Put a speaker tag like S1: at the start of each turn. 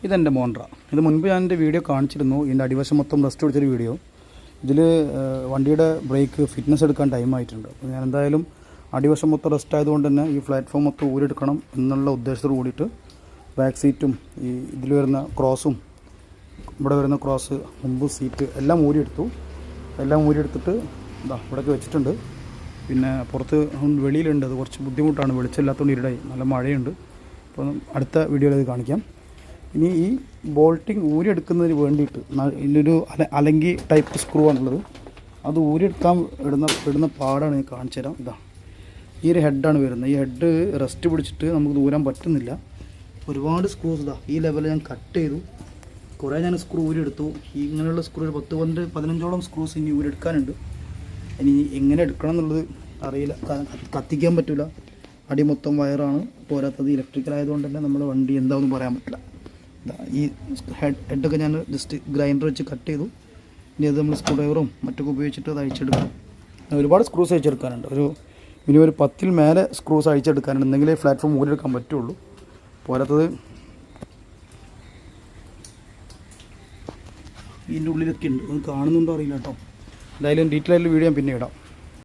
S1: ഇതെൻ്റെ മോണ്ട്ര. ഇത് മുൻപ് ഞാൻ എൻ്റെ വീഡിയോ കാണിച്ചിരുന്നു. ഇതിൻ്റെ അടിവശം മൊത്തം റെസ്റ്റ് പിടിച്ചൊരു വീഡിയോ. ഇതിൽ വണ്ടിയുടെ ബ്രേക്ക് ഫിറ്റ്നസ് എടുക്കാൻ ടൈമായിട്ടുണ്ട്. അപ്പോൾ ഞാൻ എന്തായാലും അടിവശം മൊത്തം റെസ്റ്റ് ആയതുകൊണ്ട് തന്നെ ഈ പ്ലാറ്റ്ഫോം മൊത്തം ഊരെടുക്കണം എന്നുള്ള ഉദ്ദേശത്തോട് കൂടിയിട്ട് ബാക്ക് സീറ്റും ഈ ഇതിൽ വരുന്ന ക്രോസും ഇവിടെ വരുന്ന ക്രോസ് മുമ്പ് സീറ്റ് എല്ലാം ഊരിയെടുത്തു. എല്ലാം ഊരിയെടുത്തിട്ട് ഇവിടെയൊക്കെ വെച്ചിട്ടുണ്ട്. പിന്നെ പുറത്ത് വെളിയിലുണ്ട്. അത് കുറച്ച് ബുദ്ധിമുട്ടാണ്, വെളിച്ചമില്ലാത്തതുകൊണ്ട് ഇരുടായി, നല്ല മഴയുണ്ട്. അപ്പോൾ അടുത്ത വീഡിയോയിൽ അത് കാണിക്കാം. ഇനി ഈ ബോൾട്ടിങ് ഊരിയെടുക്കുന്നതിന് വേണ്ടിയിട്ട് ഇതിലൊരു അലങ്കി ടൈപ്പ് സ്ക്രൂ ആണുള്ളത്. അത് ഊരിയെടുക്കാൻ ഇടുന്ന പാടാണ് ഞാൻ കാണിച്ചു തരാം. ഈ ഒരു ഹെഡാണ് വരുന്നത്. ഈ ഹെഡ് റെസ്റ്റ് പിടിച്ചിട്ട് നമുക്ക് ദൂരാൻ പറ്റുന്നില്ല. ഒരുപാട് സ്ക്രൂസ് ഈ ലെവലിൽ ഞാൻ കട്ട് ചെയ്തു. കുറേ ഞാൻ സ്ക്രൂ ഊരിയെടുത്തു. ഈ ഇങ്ങനെയുള്ള സ്ക്രൂ 10-15ഓളം സ്ക്രൂസ് ഇനി ഊരിയെടുക്കാനുണ്ട്. ഇനി എങ്ങനെ എടുക്കണം എന്നുള്ളത് അറിയില്ല. കത്തിക്കാൻ പറ്റില്ല. അടി മൊത്തം വയറാണ്. പോരാത്തത് ഇലക്ട്രിക്കൽ ആയതുകൊണ്ട് തന്നെ നമ്മുടെ വണ്ടി എന്താണെന്ന് പറയാൻ പറ്റില്ല. ഈ ഹെഡൊക്കെ ഞാൻ ജസ്റ്റ് ഗ്രൈൻഡർ വെച്ച് കട്ട് ചെയ്തു. ഇനി അത് നമ്മൾ സ്ക്രൂ ഡ്രൈവറും മറ്റൊക്കെ ഉപയോഗിച്ചിട്ട് അത് അഴിച്ചെടുക്കാം. ഒരുപാട് സ്ക്രൂസ് അഴിച്ചെടുക്കാനുണ്ട്. മിനിമം ഒരു 10-ൽ മേലെ സ്ക്രൂസ് അഴിച്ചെടുക്കാനുണ്ട്. എന്തെങ്കിലേ പ്ലാറ്റ്ഫോം ഊരിയെടുക്കാൻ പറ്റുള്ളൂ. പോരാത്തത് ഇതിൻ്റെ ഉള്ളിലൊക്കെ ഉണ്ട്. അത് കാണുന്നുണ്ടോ അറിയില്ല കേട്ടോ. എന്തായാലും ഡീറ്റെയിൽ ആയിട്ടുള്ള വീഡിയോ ഞാൻ പിന്നെ ഇടാം.